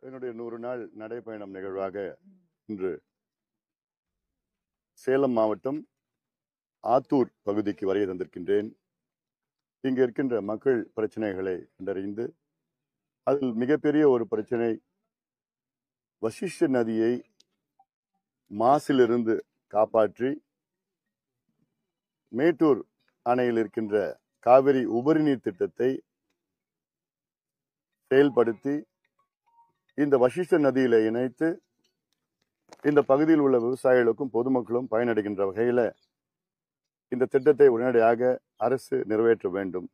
என்னுடைய 100 நாள் நடைப்பயணம் நிகழ்வாக இன்று சேலம் மாவட்டம் ஆத்தூர் பகுதிக்கு வருகை தந்திருக்கின்றேன். இங்கு இருக்கின்ற மக்கள் பிரச்சனைகளை கண்டறிந்து அதில் மிகப்பெரிய ஒரு பிரச்சனை வசிஷ்ட நதியை மாசிலிருந்து காப்பாற்றி மேட்டூர் அணையில் இருக்கின்ற காவிரி உபரிநீர் திட்டத்தை செயல்படுத்தி இந்த வசிஷ்ட நதியில இணைத்து இந்த பகுதியில் உள்ள விவசாயிகளுக்கும் பொதுமக்களும் பயனடைகின்ற வகையில இந்த திட்டத்தை உடனடியாக அரசு நிறைவேற்ற வேண்டும்.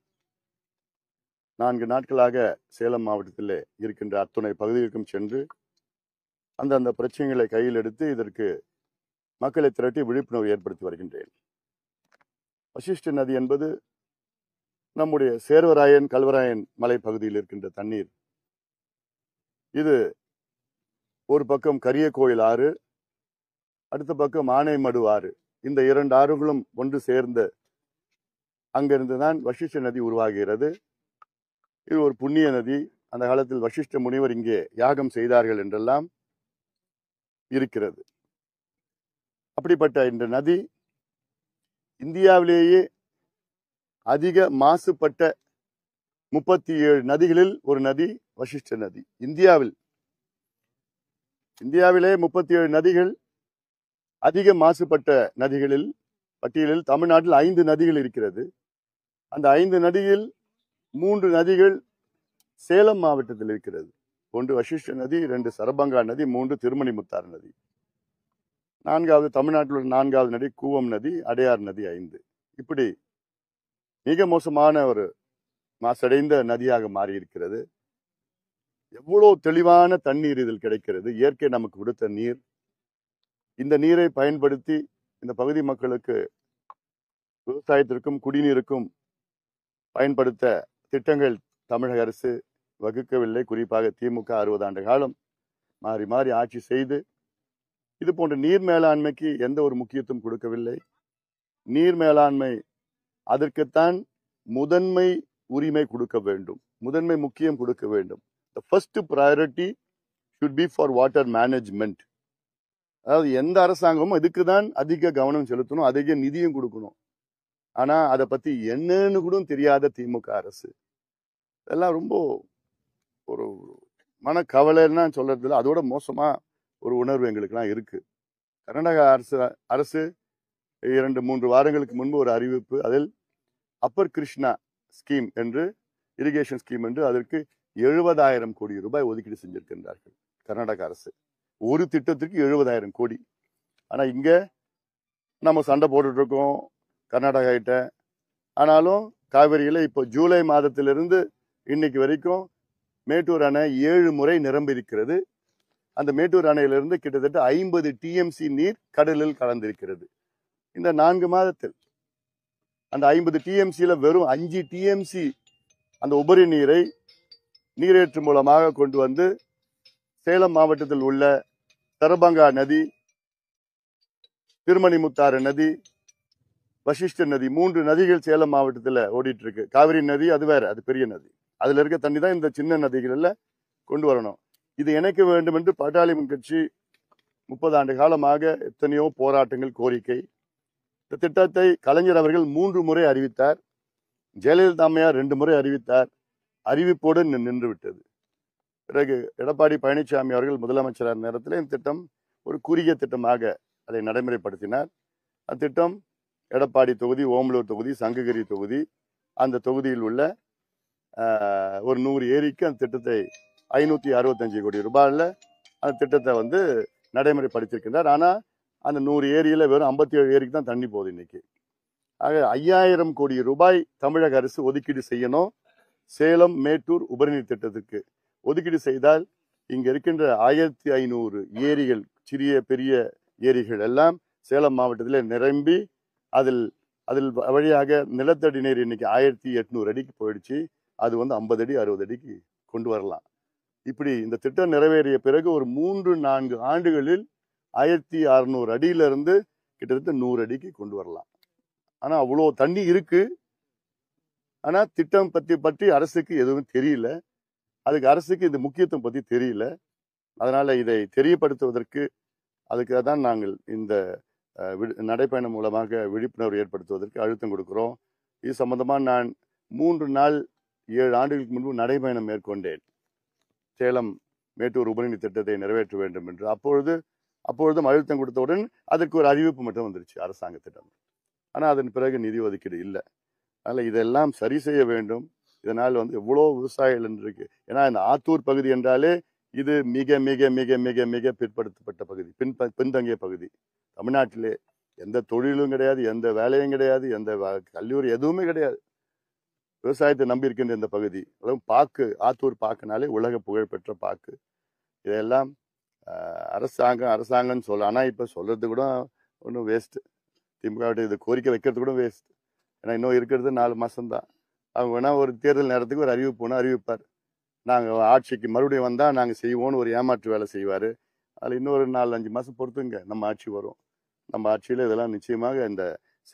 4 நாட்களாக சேலம் மாவட்டத்தில் இருக்கின்ற அத்துணை பகுதிகளுக்கும் சென்று அந்த பிரச்சனைகளை கையில் எடுத்து இதற்கு மக்களை திரட்டி விழிப்புணர்வு ஏற்படுத்தி வருகின்றேன். வசிஷ்ட நதி என்பது நம்முடைய சேர்வராயன் கல்வராயன் மலை பகுதியில் இருக்கின்ற தண்ணீர். இது ஒரு பக்கம் கரிய கோயில் ஆறு, அடுத்த பக்கம் ஆனைமடு ஆறு. இந்த 2 ஆறுகளும் ஒன்று சேர்ந்து அங்கிருந்துதான் வசிஷ்ட நதி உருவாகிறது. இது ஒரு புண்ணிய நதி. அந்த காலத்தில் வசிஷ்ட முனிவர் இங்கே யாகம் செய்தார்கள் என்றெல்லாம் இருக்கிறது. அப்படிப்பட்ட இந்த நதி இந்தியாவிலேயே அதிக மாசுபட்ட 37 நதிகளில் ஒரு நதி வசிஷ்ட நதி. இந்தியாவிலே 37 நதிகள் அதிக மாசுபட்ட நதிகளில் பட்டியலில் தமிழ்நாட்டில் 5 நதிகள் இருக்கிறது. அந்த 5 நதியில் 3 நதிகள் சேலம் மாவட்டத்தில் இருக்கிறது. 1 வசிஷ்ட நதி, 2 சரபங்கா நதி, 3 திருமணிமுத்தாறு நதி. 4வது தமிழ்நாட்டில் உள்ள 4வது நதி கூவம் நதி, அடையார் நதி 5. இப்படி மிக மோசமான ஒரு மாசடைந்த நதியாக மாறி இருக்கிறது. எவ்வளவு தெளிவான தண்ணீர் இதில் கிடைக்கிறது. இயற்கை நமக்கு கொடுத்த நீர். இந்த நீரை பயன்படுத்தி இந்த பகுதி மக்களுக்கு விவசாயத்திற்கும் குடிநீருக்கும் பயன்படுத்த திட்டங்கள் தமிழக அரசு வகுக்கவில்லை. குறிப்பாக திமுக 60 ஆண்டு காலம் மாறி மாறி ஆட்சி செய்து இது போன்ற நீர் மேலாண்மைக்கு எந்த ஒரு முக்கியத்துவம் கொடுக்கவில்லை. நீர் மேலாண்மை அதற்குத்தான் முதன்மை உரிமை கொடுக்க வேண்டும், முதன்மை முக்கியம் கொடுக்க வேண்டும். The first priority should be for water management. அதாவது எந்த அரசாங்கமும் இதுக்கு தான் அதிக கவனம் செலுத்தணும், அதிக நிதியும் கொடுக்கணும். ஆனா அதை பத்தி என்னன்னு கூட தெரியாத திமுக அரசு. இதெல்லாம் ரொம்ப ஒரு மனக்கவலைன்னா சொல்றதுல அதோட மோசமா ஒரு உணர்வு எங்களுக்கெல்லாம் இருக்கு. கர்நாடக அரசு 2-3 வாரங்களுக்கு முன்பு ஒரு அறிவிப்பு, அதில் அப்பர் கிருஷ்ணா ஸ்கீம் என்று இரிகேஷன் ஸ்கீம் என்று அதற்கு 70,000 கோடி ரூபாய் ஒதுக்கீடு செஞ்சிருக்கின்றார்கள் கர்நாடக அரசு. ஒரு திட்டத்திற்கு 70,000 கோடி. ஆனா இங்க நம்ம சண்டை போட்டுட்டு இருக்கோம் கர்நாடகா கிட்ட. ஆனாலும் காவிரியில இப்போ ஜூலை மாதத்திலிருந்து இன்னைக்கு வரைக்கும் மேட்டூர் அணை 7 முறை நிரம்பி இருக்கிறது. அந்த மேட்டூர் அணையிலிருந்து கிட்டத்தட்ட 50 டிஎம்சி நீர் கடலில் கலந்திருக்கிறது. இந்த 4 மாதத்தில் அந்த 50 டிஎம்சியில வெறும் 5 டிஎம்சி அந்த உபரி நீரை நீரேற்று மூலமாக கொண்டு வந்து சேலம் மாவட்டத்தில் உள்ள சரபங்கா நதி, திருமணிமுத்தாறு நதி, வசிஷ்ட நதி, 3 நதிகள் சேலம் மாவட்டத்தில் ஓடிட்டு இருக்கு. காவிரி நதி அது வேற, அது பெரிய நதி. அதுல இருக்க தண்ணி தான் இந்த சின்ன நதிகள்ல கொண்டு வரணும். இது இணைக்க வேண்டும் என்று பாட்டாளி கட்சி 30 ஆண்டு காலமாக எத்தனையோ போராட்டங்கள், கோரிக்கை. இந்த திட்டத்தை கலைஞர் அவர்கள் 3 முறை அறிவித்தார். ஜெயலலிதா அம்மையார் 2 முறை அறிவித்தார். அறிவிப்போடு நின்று விட்டது. பிறகு எடப்பாடி பழனிசாமி அவர்கள் முதலமைச்சரான நேரத்தில் இந்த திட்டம் ஒரு குறுகிய திட்டமாக அதை நடைமுறைப்படுத்தினார். அத்திட்டம் எடப்பாடி தொகுதி, ஓமலூர் தொகுதி, சங்ககிரி தொகுதி, அந்த தொகுதியில் உள்ள ஒரு 100 ஏரிக்கு அந்த திட்டத்தை 565 கோடி ரூபாயில அந்த திட்டத்தை நடைமுறைப்படுத்தியிருக்கின்றார். ஆனா அந்த 100 ஏரியில வெறும் 57 ஏரிக்கு தான் தண்ணி போகுது இன்னைக்கு. ஆக 5000 கோடி ரூபாய் தமிழக அரசு ஒதுக்கீடு செய்யணும். சேலம் மேட்டூர் உபரிநீர் திட்டத்துக்கு ஒதுக்கீடு செய்தால் இங்க இருக்கின்ற 1500 ஏரிகள், சிறிய பெரிய ஏரிகள் எல்லாம் சேலம் மாவட்டத்தில் நிரம்பி அதில் வழியாக நிலத்தடி நீர் இன்னைக்கு 1800 அடிக்கு போயிடுச்சு. அது 50 அடி 60 அடிக்கு கொண்டு வரலாம். இப்படி இந்த திட்டம் நிறைவேறிய பிறகு ஒரு 3-4 ஆண்டுகளில் 1600 அடியிலிருந்து கிட்டத்தட்ட 100 அடிக்கு கொண்டு வரலாம். ஆனா அவ்வளோ தண்ணி இருக்கு. ஆனா திட்டம் பற்றி அரசுக்கு எதுவும் தெரியல. அதுக்கு அரசுக்கு இந்த முக்கியத்துவம் பத்தி தெரியல. அதனால இதை தெரியப்படுத்துவதற்கு அதுக்காக தான் நாங்கள் இந்த நடைப்பயணம் மூலமாக விழிப்புணர்வு ஏற்படுத்துவதற்கு அழுத்தம் கொடுக்கிறோம். இது சம்பந்தமா நான் 3 நாள் 7 ஆண்டுகளுக்கு முன்பு நடைபயணம் மேற்கொண்டேன். சேலம் மேட்டூர் உபரிநீர் திட்டத்தை நிறைவேற்ற வேண்டும் என்று. அப்பொழுதும் அழுத்தம் கொடுத்தவுடன் அதற்கு ஒரு அறிவிப்பு மட்டும் வந்துருச்சு அரசாங்கத்திடம். ஆனால் அதன் பிறகு நிதி ஒதுக்கீடு இல்லை. அதனால் இதெல்லாம் சரி செய்ய வேண்டும். இதனால் எவ்வளோ விவசாயிகள் இருக்கு. ஏன்னா இந்த ஆத்தூர் பகுதி என்றாலே இது மிக மிக மிக மிக மிக பிற்படுத்தப்பட்ட பகுதி, பின்தங்கிய பகுதி. தமிழ்நாட்டிலே எந்த தொழிலும் கிடையாது, எந்த வேலையும் கிடையாது, எந்த கல்லூரி எதுவுமே கிடையாது. விவசாயத்தை நம்பி இருக்கின்ற இந்த பகுதி. அதுவும் பாக்கு, ஆத்தூர் பாக்குனாலே உலக புகழ்பெற்ற பாக்கு. இதெல்லாம் அரசாங்கம் சொல்ல. ஆனால் இப்போ சொல்றது கூட ஒன்றும் வேஸ்ட். திமுக இது கோரிக்கை வைக்கிறது கூட வேஸ்ட். ஏன்னா இன்னும் இருக்கிறது 4 மாசம்தான். அவங்க வேணா ஒரு தேர்தல் நேரத்துக்கு ஒரு அறிவிப்புனா அறிவிப்பார். நாங்கள் ஆட்சிக்கு மறுபடியும் வந்தால் நாங்கள் செய்வோம்னு ஒரு ஏமாற்று வேலை செய்வார். அதில் இன்னொரு 4-5 மாதம் பொறுத்துங்க நம்ம ஆட்சி வரும். நம்ம ஆட்சியில் இதெல்லாம் நிச்சயமாக இந்த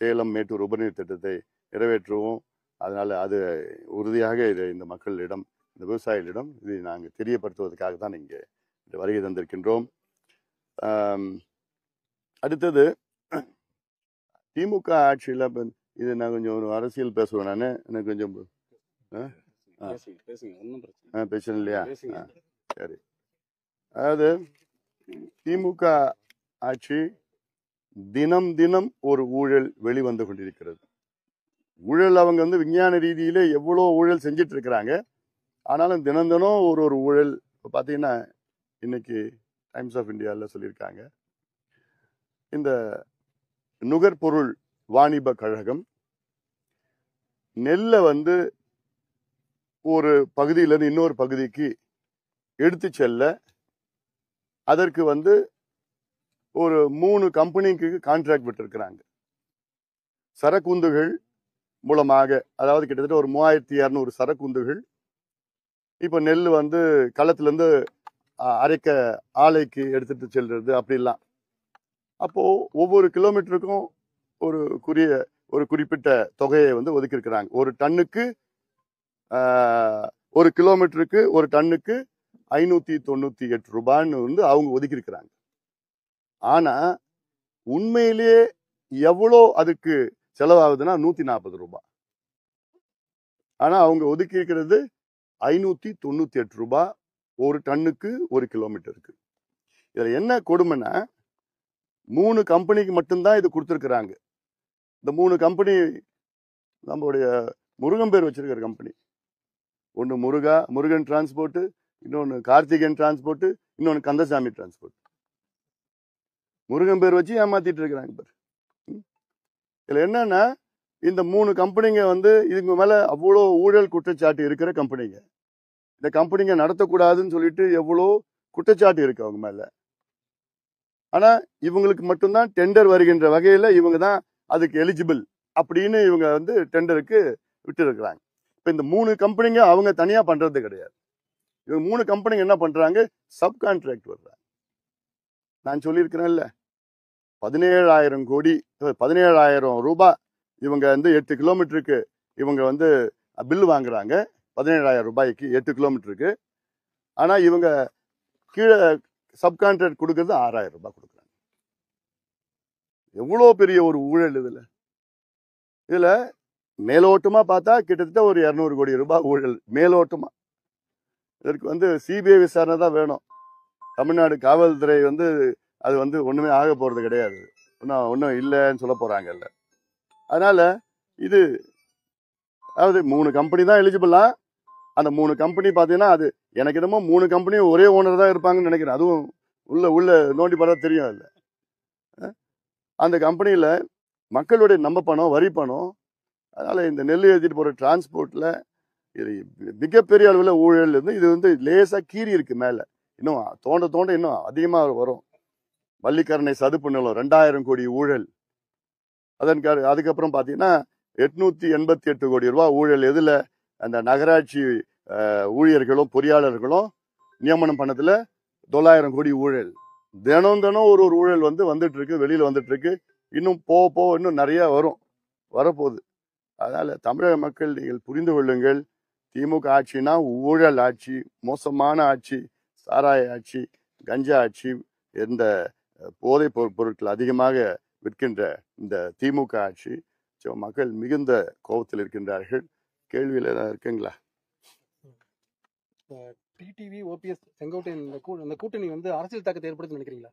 சேலம் மேட்டூர் உபரிநீர் திட்டத்தை நிறைவேற்றுவோம். அதனால அது உறுதியாக இதை இந்த மக்களிடம், இந்த விவசாயிகளிடம் இதை நாங்கள் தெரியப்படுத்துவதற்காக தான் இங்கே வருகை தந்திருக்கின்றோம். அடுத்தது திமுக ஆட்சியில் இது நான் கொஞ்சம் ஒரு அரசியல் பேசுவேன். நான் எனக்கு கொஞ்சம் பிரச்சனை இல்லையா? சரி. அதாவது திமுக ஆட்சி தினம் தினம் ஒரு ஊழல் வெளிவந்து கொண்டிருக்கிறது. ஊழல் அவங்க விஞ்ஞான ரீதியில எவ்வளோ ஊழல் செஞ்சிட்டு இருக்கிறாங்க. ஆனாலும் தினம் தினம் ஒரு ஊழல். இப்போ பார்த்தீங்கன்னா இன்னைக்கு டைம்ஸ் ஆஃப் இந்தியாவில் சொல்லியிருக்காங்க, இந்த நுகர்பொருள் வாணிப கழகம் நெல்லை ஒரு பகுதியிலிருந்து இன்னொரு பகுதிக்கு எடுத்து செல்ல அதற்கு ஒரு 3 கம்பெனிக்கு கான்ட்ராக்ட் விட்டுருக்கிறாங்க. சரக்குந்துகள் மூலமாக, அதாவது கிட்டத்தட்ட ஒரு 3200 சரக்குந்துகள் இப்ப நெல் களத்திலிருந்து அரைக்க ஆலைக்கு எடுத்துட்டு செல்றது அப்படிலாம். அப்போ ஒவ்வொரு கிலோமீட்டருக்கும் ஒரு குறிப்பிட்ட தொகையை ஒதுக்கி இருக்கிறாங்க. ஒரு டன்னுக்கு ஒரு கிலோமீட்டருக்கு ஒரு டன்னுக்கு 598 ரூபான்னு அவங்க ஒதுக்கி இருக்கிறாங்க. ஆனா உண்மையிலேயே எவ்வளோ அதுக்கு செலவாகுதுன்னா 140 ரூபாய். ஆனா அவங்க ஒதுக்கி இருக்கிறது 598 ரூபாய் ஒரு டன்னுக்கு ஒரு கிலோமீட்டருக்கு. இதுல என்ன கொடுமைன்னா 3 கம்பெனிக்கு மட்டும்தான் இது கொடுத்துருக்குறாங்க. இந்த 3 கம்பெனி நம்மளுடைய முருகன் பேர் வச்சிருக்கிற கம்பெனி. ஒன்று முருகன் டிரான்ஸ்போர்ட், இன்னொன்று கார்த்திகேயன் டிரான்ஸ்போர்ட், இன்னொன்று கந்தசாமி டிரான்ஸ்போர்ட். முருகன் பேர் வச்சு ஏமாத்திட்டு இருக்கிறாங்க பேர். இதுல என்னன்னா இந்த 3 கம்பெனிங்க இதுக்கு மேல அவ்வளோ ஊழல் குற்றச்சாட்டு இருக்கிற கம்பெனிங்க. இந்த கம்பெனிங்க நடத்தக்கூடாதுன்னு சொல்லிட்டு எவ்வளோ குற்றச்சாட்டு இருக்கு அவங்க மேல. ஆனா இவங்களுக்கு மட்டும்தான் டெண்டர் வருகின்ற வகையில இவங்க தான் அதுக்கு எலிஜிபிள் அப்படின்னு இவங்க டெண்டருக்கு விட்டு இருக்கிறாங்க. இப்ப இந்த 3 கம்பெனிங்க அவங்க தனியா பண்றது கிடையாது. இவங்க 3 கம்பெனிங்க என்ன பண்றாங்க, சப் கான்ட்ராக்ட் வர்றாங்க. நான் சொல்லியிருக்கிறேன்ல, 17,000 கோடி 17,000 ரூபாய் இவங்க 8 கிலோமீட்டருக்கு இவங்க பில் வாங்குறாங்க. 17,000 ரூபாய்க்கு 8 கிலோமீட்டருக்கு. ஆனா இவங்க கீழே சப் கான்ட்ராக்ட் கொடுக்கறது 6,000 ரூபாய் கொடுக்குறாங்க. எவ்வளோ பெரிய ஒரு ஊழல் இதுல மேலோட்டமா பார்த்தா கிட்டத்தட்ட ஒரு 200 கோடி ரூபாய் ஊழல் மேலோட்டமா. இதற்கு சிபிஐ விசாரணை தான் வேணும். தமிழ்நாடு காவல்துறை அது ஒண்ணுமே ஆக போறது கிடையாது. ஒன்னும் இல்லைன்னு சொல்ல போறாங்கல்ல. அதனால இது அதாவது 3 கம்பெனி தான் எலிஜிபிளா. அந்த 3 கம்பெனி பாத்தீங்கன்னா அது எனக்கு என்னமோ 3 கம்பெனியும் ஒரே ஓனர் தான் இருப்பாங்கன்னு நினைக்கிறேன். அதுவும் உள்ள நோண்டி பார்த்தா தெரியும். இல்ல அந்த கம்பெனியில மக்களுடைய நம்ம பணம், வரி பணம். அதனால இந்த நெல் ஏற்றிட்டு போற டிரான்ஸ்போர்ட்ல இது மிகப்பெரிய அளவில் ஊழல் இது லேசா கீறி இருக்கு. மேல இன்னும் தோண்ட இன்னும் அதிகமா வரும். வள்ளிக்கரணை சதுப்பு நிலம் 2000 கோடி ஊழல். அதுக்கப்புறம் பாத்தீங்கன்னா 888 கோடி ரூபாய் ஊழல். எதுல? அந்த நகராட்சி ஊழியர்களும் பொறியாளர்களும் நியமனம் பண்ணதுல 900 கோடி ஊழல். தினம் ஒரு ஊழல் வந்துட்டு இருக்கு, வெளியில வந்துட்டு இருக்கு. இன்னும் போக இன்னும் நிறைய வரப்போகுது. அதனால தமிழக மக்கள் நீங்கள் புரிந்து கொள்ளுங்கள், திமுக ஆட்சினா ஊழல் ஆட்சி, மோசமான ஆட்சி, சாராய ஆட்சி. கஞ்சா ஆட்சி, எந்த போதைப் பொருட்கள் அதிகமாக விற்கின்ற இந்த திமுக ஆட்சி, மக்கள் மிகுந்த கோபத்தில் இருக்கின்றார்கள். கேள்வியில் ஏதாவது இருக்குங்களா? டிடிவி, ஓபிஎஸ், செங்கோட்டையன் இந்த கூட்டணி வந்து அரசியல் தாக்கத்தை ஏற்படுத்தி நினைக்கிறீங்களா?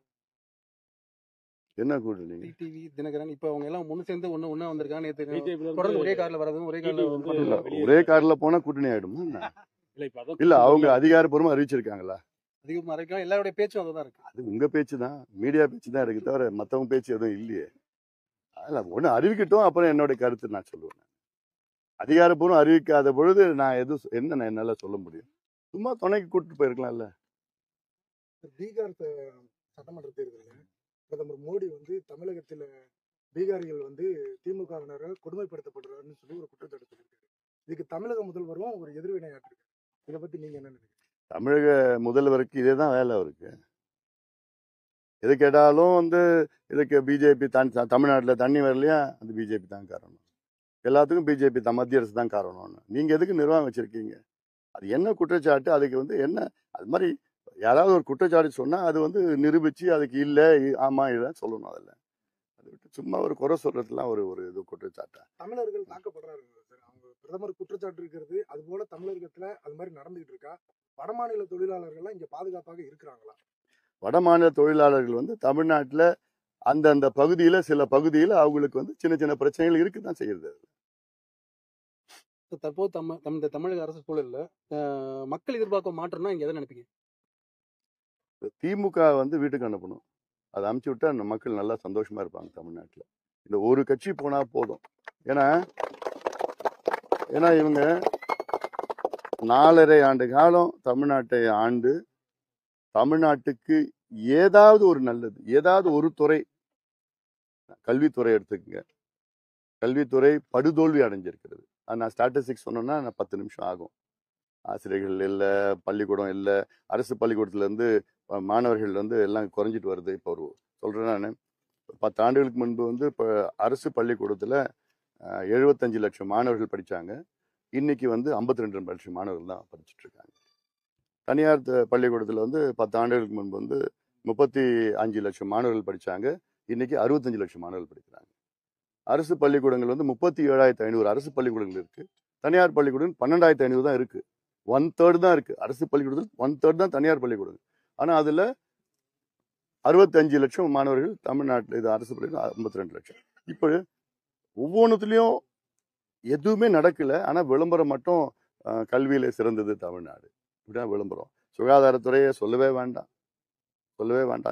என்ன கூட்டணி? டிடிவி, தினகரன், இப்ப அவங்க எல்லாம் ஒண்ணு சேர்ந்து ஒண்ணா வந்திருக்காங்க. தொடர்ந்து ஒரே கார்ல வரதும் ஒரே கார்ல போனா கூட்டணி ஆயிடுமா? இல்ல, அவங்க அதிகாரப்பூர்வமா அறிவிச்சிருக்காங்களா? அதிகமா அறிவிக்கலாம். எல்லாருடைய பேச்சும் அதுதான் இருக்கு. அது உங்க பேச்சு தான், மீடியா பேச்சு தான் இருக்கு, தவிர மத்தவங்க பேச்சு எதுவும் இல்லையே. அதெல்லாம் ஒண்ணு அறிவிக்கட்டும், அப்புறம் என்னோட கருத்து நான் சொல்லுவேன். அதிகாரப்பூர்வம் அறிவிக்காத பொழுது நான் என்னால சொல்ல முடியும்? சும்மா துணைக்கு கூட்டிட்டு போயிருக்கலாம்ல. பீகார் சட்டமன்ற தேர்தலில் பிரதமர் மோடி வந்து தமிழகத்தில் பீகாரிகள் வந்து திமுகவினரால் கொடுமைப்படுத்தப்படுறாருன்னு சொல்லி ஒரு குற்றச்சாட்டு சொல்லியிருக்காரு. இதுக்கு தமிழக முதல்வரும் ஒரு எதிர்வினையாற்றிருக்காரு. இதை பத்தி நீங்க என்ன நினைக்கிறீங்க? தமிழக முதல்வருக்கு இதே தான் வேலை. அவருக்கு எது கேட்டாலும் வந்து இதுக்கு பிஜேபி தமிழ்நாட்டில் தண்ணி வரலையா, அது பிஜேபி தான் காரணம், எல்லாத்துக்கும் பிஜேபி தான், மத்திய அரசு தான் காரணம்னு. நீங்க எதுக்கு நிர்வாகம் வச்சிருக்கீங்க? அது என்ன குற்றச்சாட்டு? அதுக்கு வந்து என்ன, அது மாதிரி யாராவது ஒரு குற்றச்சாட்டு சொன்னா அது வந்து நிரூபிச்சு அதுக்கு இல்லை ஆமா இல்லை சொல்லணும். அதில் அதை விட்டு சும்மா ஒரு குறை சொல்றதுலாம் ஒரு இது குற்றச்சாட்டா? தமிழர்கள் தாக்கப்படுறாரு சார். அவங்க பிரதமர் குற்றச்சாட்டு இருக்கிறது, அது போல தமிழகத்துல அது மாதிரி நடந்துகிட்டு இருக்கா? வடமாநில தொழிலாளர்கள்லாம் இங்க பாதுகாப்பாக இருக்கிறாங்களா? வடமாநில தொழிலாளர்கள் வந்து தமிழ்நாட்டில் அந்தந்த பகுதியில சில பகுதியில் அவங்களுக்கு வந்து சின்ன சின்ன பிரச்சனைகள் இருக்குதான் செய்யுது. தற்போது தமிழக அரசு சூழல்ல மக்கள் எதிர்பார்க்க மாற்றம்னா இங்க எதை நினைப்பீங்க? திமுக வந்து வீட்டுக்கு அனுப்பணும். அதை அனுப்பிச்சு விட்டா மக்கள் நல்லா சந்தோஷமா இருப்பாங்க தமிழ்நாட்டில். இந்த ஒரு கட்சி போனா போதும். ஏன்னா இவங்க 4.5 ஆண்டு காலம் தமிழ்நாட்டை ஆண்டு தமிழ்நாட்டுக்கு ஏதாவது ஒரு நல்லது, ஏதாவது ஒரு துறை, கல்வித்துறை எடுத்துக்கங்க, கல்வித்துறை படுதோல்வி அடைஞ்சிருக்கிறது. நான் ஸ்டாட்டிஸ்டிக்ஸ் சொன்னோம்னா 10 நிமிஷம் ஆகும். ஆசிரியர்கள் இல்லை, பள்ளிக்கூடம் இல்லை, அரசு பள்ளிக்கூடத்துல இருந்து மாணவர்கள் வந்து எல்லாம் குறைஞ்சிட்டு வருது. இப்போ சொல்றேன், நான் 10 ஆண்டுகளுக்கு முன்பு வந்து இப்போ அரசு பள்ளிக்கூடத்துல 75 லட்சம் மாணவர்கள் படிச்சாங்க. இன்னைக்கு வந்து 52 லட்சம் மாணவர்கள் தான் படிச்சுட்டு இருக்காங்க. தனியார் பள்ளிக்கூடத்துல வந்து 10 ஆண்டுகளுக்கு முன்பு வந்து 35 லட்சம் மாணவர்கள் படிச்சாங்க. இன்னைக்கு 65 லட்சம் மாணவர்கள் படிக்கிறாங்க. அரசு பள்ளிக்கூடங்கள் வந்து 37,500 அரசு பள்ளிக்கூடங்கள் இருக்கு. தனியார் பள்ளிக்கூடம் 12,500 தான் இருக்கு. 1/3 தான் இருக்கு. அரசு பள்ளிக்கூடத்தில் 1/3 தான் தனியார் பள்ளிக்கூடம். ஆனா அதுல 65 லட்சம் மாணவர்கள் தமிழ்நாட்டில், இது அரசு பள்ளிக்கூடம் 52 லட்சம். இப்போ ஒவ்வொன்றுத்துலயும் எதுவுமே நடக்கல. ஆனா விளம்பரம் மட்டும் கல்வியில சிறந்தது தமிழ்நாடு, இப்படிதான் விளம்பரம். சுகாதாரத்துறையை சொல்லவே வேண்டாம்.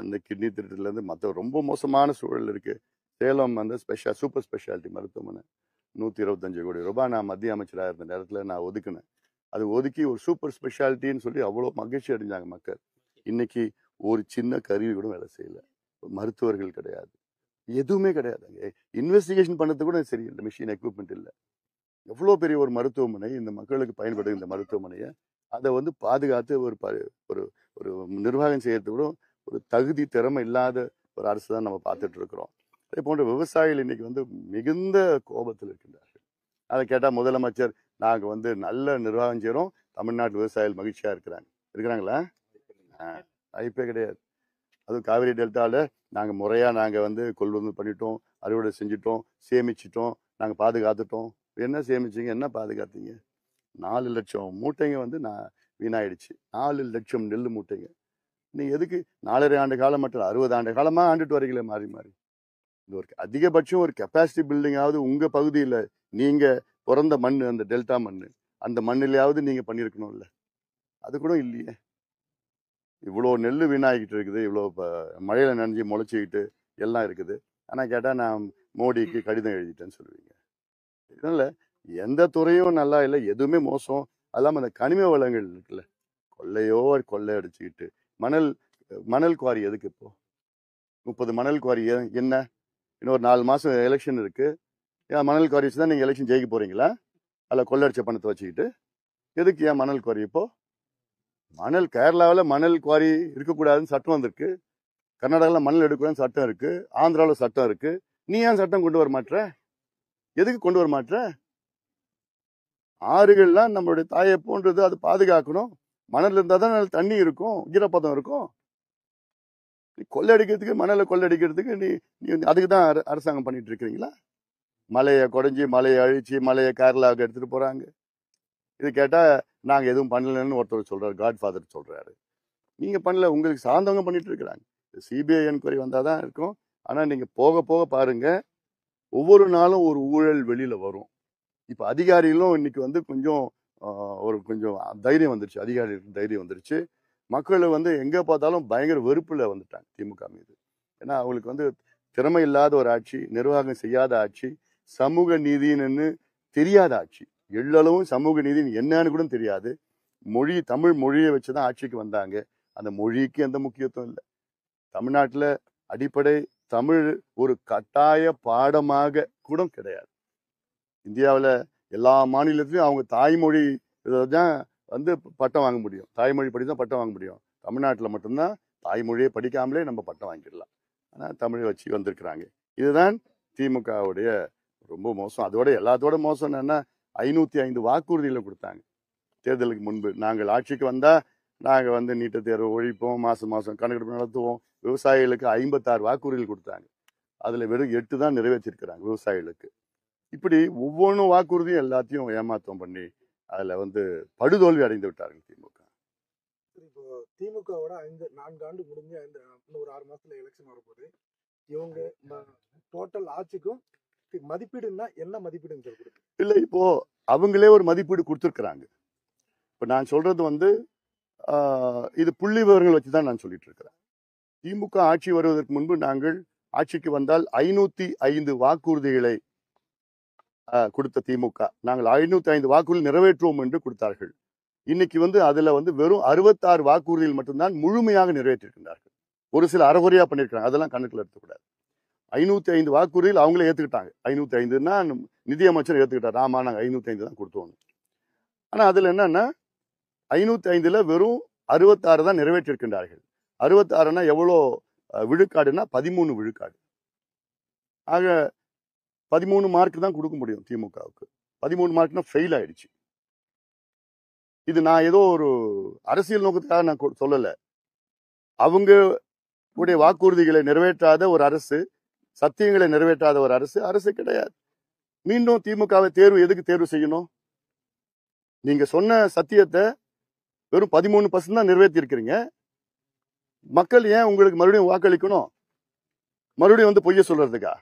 இந்த கிட்னி திருட்டுல இருந்து மற்ற ரொம்ப மோசமான சூழல் இருக்கு. சேலம் வந்து சூப்பர் ஸ்பெஷாலிட்டி மருத்துவமனை 125 கோடி ரூபாய் நான் மத்திய அமைச்சராக இருந்த நேரத்தில் நான் ஒதுக்கினேன். அது ஒதுக்கி ஒரு சூப்பர் ஸ்பெஷாலிட்டின்னு சொல்லி அவ்வளோ மகிழ்ச்சி அடைஞ்சாங்க மக்கள். இன்னைக்கு ஒரு சின்ன கருவி கூட வேலை செய்யல, மருத்துவர்கள் கிடையாது, எதுவுமே கிடையாதுங்க. இன்வெஸ்டிகேஷன் பண்ணது கூட சரி, இந்த மிஷின் எக்யூப்மெண்ட் இல்லை. எவ்வளோ பெரிய ஒரு மருத்துவமனை, இந்த மக்களுக்கு பயன்படுது இந்த மருத்துவமனையை, அதை வந்து பாதுகாத்து ஒரு ஒரு நிர்வாகம் செய்யறது கூட ஒரு தகுதி திறமை இல்லாத ஒரு அரசு தான் நம்ம பார்த்துட்டு இருக்கிறோம். அதே போன்ற விவசாயிகள் இன்னைக்கு வந்து மிகுந்த கோபத்தில் இருக்கின்றார்கள். அதை கேட்டால் முதலமைச்சர் நாங்கள் வந்து நல்ல நிர்வாகம் செய்கிறோம், தமிழ்நாட்டு விவசாயிகள் மகிழ்ச்சியாக இருக்கிறாங்களா? வாய்ப்பே கிடையாது. அதுவும் காவிரி டெல்டாவில் நாங்கள் முறையாக வந்து கொள்வனு பண்ணிட்டோம், அறுவடை செஞ்சிட்டோம், சேமிச்சிட்டோம், நாங்கள் பாதுகாத்துட்டோம். என்ன சேமிச்சிங்க, என்ன பாதுகாத்தீங்க? 4 லட்சம் மூட்டைங்க வந்து வீணாயிடுச்சு. 4 லட்சம் நெல் மூட்டைங்க. நீங்க எதுக்கு 4.5 ஆண்டு காலம் மட்டும் 60 ஆண்டு காலமா ஆண்டுட்டு வரீங்களே மாறி மாறி. இது ஒரு அதிகபட்சம் ஒரு கெப்பாசிட்டி பில்டிங்காவது உங்க பகுதியில், நீங்க பிறந்த மண் அந்த டெல்டா மண், அந்த மண்ணிலையாவது நீங்க பண்ணியிருக்கணும்ல. அது கூட இல்லையே. இவ்வளோ நெல் வீணாகிட்டு இருக்குது, இவ்வளோ மழையில நனைஞ்சு முளைச்சிக்கிட்டு எல்லாம் இருக்குது. ஆனால் கேட்டால் நான் மோடிக்கு கடிதம் எழுதிட்டேன்னு சொல்லுவீங்க. இதனால எந்த துறையும் நல்லா இல்லை, எதுவுமே மோசம். அல்லாமல் அந்த கனிம வளங்கள் இருக்குல்ல, கொள்ளை அடிச்சுக்கிட்டு மணல் குவாரி எதுக்கு இப்போ 30 மணல் குவாரி என்ன? இன்னொரு 4 மாசம் எலெக்ஷன் இருக்கு. ஏன் மணல் குவாரி வச்சு தான் நீங்க எலெக்ஷன் ஜெயிக்க போறீங்களா? அல்ல கொள்ளடிச்ச பணத்தை வச்சுக்கிட்டு எதுக்கு ஏன் மணல் குவாரி? இப்போ கேரளாவில் மணல் குவாரி இருக்கக்கூடாதுன்னு சட்டம் வந்திருக்கு. கர்நாடகாவில் மணல் எடுக்கக்கூடாதுன்னு சட்டம் இருக்கு. ஆந்திராவில் சட்டம் இருக்கு. நீ ஏன் சட்டம் கொண்டு வர மாட்ற? எதுக்கு கொண்டு வர மாட்ற? ஆறுகள்லாம் நம்மளுடைய தாயை போன்றது, அது பாதுகாக்கணும். மணல் இருந்தால் தான் தண்ணி இருக்கும், ஈரப்பதம் இருக்கும். கொள்ளடிக்கிறதுக்கு, மணலை கொள்ளடிக்கிறதுக்கு நீ அதுக்கு தான் அரசாங்கம் பண்ணிட்டு இருக்கிறீங்களா? மலையை குறைஞ்சி, மலையை அழிச்சு, மலையை கேரளாவுக்கு எடுத்துட்டு போறாங்க. இது கேட்டா நாங்க எதுவும் பண்ணலன்னு ஒருத்தர் சொல்றாரு, காட்ஃபாதர் சொல்றாரு. நீங்க பண்ணல, உங்களுக்கு சார்ந்தவங்க பண்ணிட்டு இருக்கிறாங்க. சிபிஐ என்கொயரி வந்தாதான் இருக்கும். ஆனா நீங்க போக போக பாருங்க, ஒவ்வொரு நாளும் ஒரு ஊழல் வெளியில வரும். இப்ப அதிகாரிகளும் இன்னைக்கு வந்து கொஞ்சம் கொஞ்சம் தைரியம் வந்துருச்சு, அதிகாரிகளுக்கு தைரியம் வந்துருச்சு. மக்கள் வந்து எங்க பார்த்தாலும் பயங்கர வெறுப்புல வந்துட்டாங்க திமுக மீது. ஏன்னா அவங்களுக்கு வந்து திறமை இல்லாத ஒரு ஆட்சி, நிர்வாகம் செய்யாத ஆட்சி, சமூக நீதினு தெரியாத ஆட்சி. எள்ளளவும் சமூக நீதி என்னன்னு கூட தெரியாது. தமிழ் மொழியை வச்சுதான் ஆட்சிக்கு வந்தாங்க. அந்த மொழிக்கு எந்த முக்கியத்துவம் இல்லை. தமிழ்நாட்டுல அடிப்படை தமிழ் ஒரு கட்டாய பாடமாக கூட கிடையாது. இந்தியாவில் எல்லா மாநிலத்திலும் அவங்க தாய்மொழி தான் வந்து பட்டம் வாங்க முடியும். தாய்மொழி படி தான் பட்டம் வாங்க முடியும். தமிழ்நாட்டில் மட்டும்தான் தாய்மொழியை படிக்காமலே நம்ம பட்டம் வாங்கிடலாம். ஆனால் தமிழை வச்சு வந்திருக்கிறாங்க. இதுதான் திமுகவுடைய ரொம்ப மோசம். அதோட எல்லாத்தோட மோசம் என்னன்னா, 505 வாக்குறுதிகளை கொடுத்தாங்க தேர்தலுக்கு முன்பு. நாங்கள் ஆட்சிக்கு வந்தா நாங்கள் வந்து நீட்டு தேர்வு ஒழிப்போம், மாசம் மாசம் கணக்கெடுப்பு நடத்துவோம். விவசாயிகளுக்கு 56 வாக்குறுதிகள் கொடுத்தாங்க. அதுல வெறும் 8 தான் நிறைவேற்றிருக்கிறாங்க விவசாயிகளுக்கு. இப்படி ஒவ்வொன்றும் வாக்குறுதியும் எல்லாத்தையும் ஏமாற்றம் பண்ணி அதுல வந்து படுதோல்வி அடைந்து விட்டார்கள் திமுக. இப்போ திமுகவோட 4 ஆண்டு முடிஞ்ச இன்னும் ஒரு 6 மாசத்துல எலெக்ஷன் வரப்போகுது. இவங்க டோட்டல் ஆட்சிக்கும் மதிப்பீடுன்னா என்ன மதிப்பீடுன்னு சொல்றது? இல்ல, இப்போ அவங்களே ஒரு மதிப்பீடு கொடுத்துருக்குறாங்க. இப்ப நான் சொல்றது வந்து இது புள்ளி விவரங்கள் வச்சுதான் நான் சொல்லிட்டு இருக்கிறேன். திமுக ஆட்சி வருவதற்கு முன்பு நாங்கள் ஆட்சிக்கு வந்தால் 505 வாக்குறுதிகளை கொடுத்த திமுக. நாங்கள் 505 வாக்குறுதி நிறைவேற்றுவோம் என்று கொடுத்தார்கள். இன்னைக்கு வந்து அதுல வந்து வெறும் 66 வாக்குறுதிகள் மட்டும்தான் முழுமையாக நிறைவேற்றிருக்கின்றார்கள். ஒரு சில அறகுறையா பண்ணிருக்காங்க, அதெல்லாம் கணக்குல எடுத்துக்கூடாது. 505 வாக்குறுதியில் அவங்களே ஏத்துக்கிட்டாங்க. 505ன்னா நிதியமைச்சர் ஏத்துக்கிட்டார். ஆமா, நாங்க 505 தான் கொடுத்தோம். ஆனா அதுல என்னன்னா 505ல வெறும் 66 தான் நிறைவேற்றிருக்கின்றார்கள். 66னா எவ்வளோ விழுக்காடுன்னா 13 விழுக்காடு. ஆக 13 மார்க் தான் கொடுக்க முடியும் திமுகவுக்கு. 13 மார்க்னா ஃபெயில் ஆயிடுச்சு. இது நான் ஏதோ ஒரு அரசியல் நோக்கத்துக்காக நான் சொல்லல. அவங்க உடைய வாக்குறுதிகளை நிறைவேற்றாத ஒரு அரசு, சத்தியங்களை நிறைவேற்றாத ஒரு அரசு கிடையாது. மீண்டும் திமுகவை எதுக்கு தேர்வு செய்யணும்? நீங்க சொன்ன சத்தியத்தை வெறும் 13% தான் நிறைவேற்றி இருக்கிறீங்க. மக்கள் ஏன் உங்களுக்கு மறுபடியும் வாக்களிக்கணும்? மறுபடியும் வந்து பொய்ய சொல்றதுக்கா?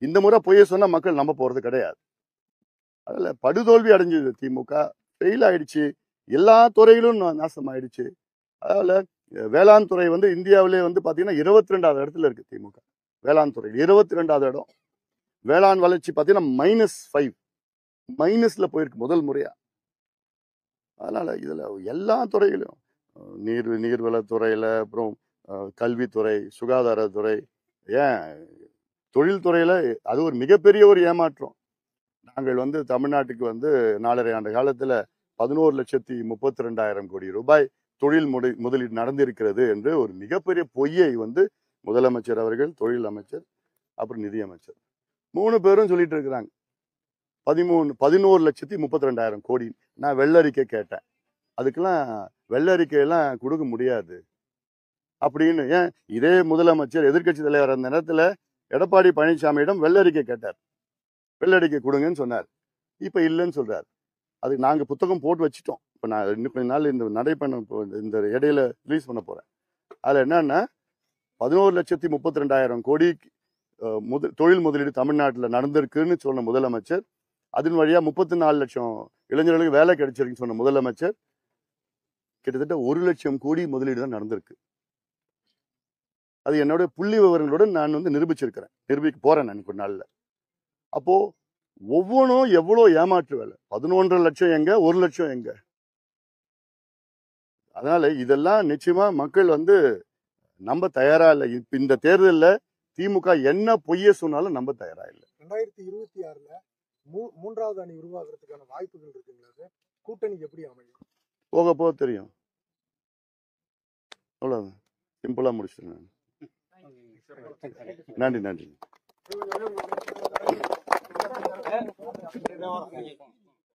இந்த முறை பொய்ய சொன்னா மக்கள் நம்ப போறது கிடையாது. அதுல படுதோல்வி அடைஞ்சது திமுக, ஃபெயில் ஆயிடுச்சு. எல்லா துறையிலும் நாசம் ஆயிடுச்சு. அதனால வேளாண் துறை வந்து இந்தியாவிலே வந்து பாத்தீங்கன்னா 22வது இடத்துல இருக்கு திமுக. வேளாண் துறை 22வது இடம். வேளாண் வளர்ச்சி பாத்தீங்கன்னா -5 மைனஸ்ல போயிருக்கு முதல் முறையா. அதனால இதுல எல்லா துறையிலும் நீர்வளத்துறையில, அப்புறம் கல்வித்துறை, சுகாதாரத்துறை, ஏன் தொழில்துறையில அது ஒரு மிகப்பெரிய ஒரு ஏமாற்றம். நாங்கள் வந்து தமிழ்நாட்டுக்கு வந்து 4.5 ஆண்டு காலத்துல 11,32,000 கோடி ரூபாய் தொழில் முதலீடு நடந்திருக்கிறது என்று ஒரு மிகப்பெரிய பொய்யை வந்து முதலமைச்சர் அவர்கள், தொழில் அமைச்சர், அப்புறம் நிதியமைச்சர் 3 பேரும் சொல்லிட்டு இருக்கிறாங்க. 11,32,000 கோடி. நான் வெள்ளறிக்கை கேட்டேன். அதுக்கெல்லாம் வெள்ளறிக்கையெல்லாம் கொடுக்க முடியாது அப்படின்னு. ஏன் இதே முதலமைச்சர் எதிர்கட்சி தலைவர் அந்த நேரத்துல எடப்பாடி பழனிசாமியிடம் வெள்ளறிக்கை கேட்டார். வெள்ளறிக்கை கொடுங்கன்னு சொன்னார். இப்ப இல்லைன்னு சொல்றாரு. அதுக்கு நாங்க புத்தகம் போட்டு வச்சுட்டோம். இப்ப நான் இன்னும் கொஞ்ச நாள் இந்த நடைப்பயணம் இந்த இடையில ரிலீஸ் பண்ண போறேன். அதுல என்னன்னா 11,32,000 கோடி தொழில் முதலீடு தமிழ்நாட்டில் நடந்திருக்குன்னு சொன்ன முதலமைச்சர், அதன் வழியா 34 லட்சம் இளைஞர்களுக்கு வேலை கிடைச்சிருக்குன்னு சொன்ன முதலமைச்சர், கிட்டத்தட்ட 1 லட்சம் கோடி முதலீடு தான் நடந்திருக்கு. அது என்னோட புள்ளி விவரங்களுடன் நான் வந்து நிரூபிக்க போறேன் நான் ஒரு நாள்ல. அப்போ ஒவ்வொன்றும் எவ்வளவு ஏமாற்று வேலை. 11.5 லட்சம் எங்க, 1 லட்சம் எங்க? அதனால இதெல்லாம் நிச்சயமா மக்கள் வந்து நம்ப தயாரா இல்லை. இந்த தேர்தலில் திமுக என்ன பொய்ய சொன்னாலும் நம்ப தயாரா இல்லை. 2026ல 3வது அணி உருவாகிறதுக்கான வாய்ப்புகள் இருக்குங்களா? கூட்டணி எப்படி அமையும்? போக போக தெரியும். அவ்வளவுதான், சிம்பிளா முடிச்சிட்டேன். நன்றி.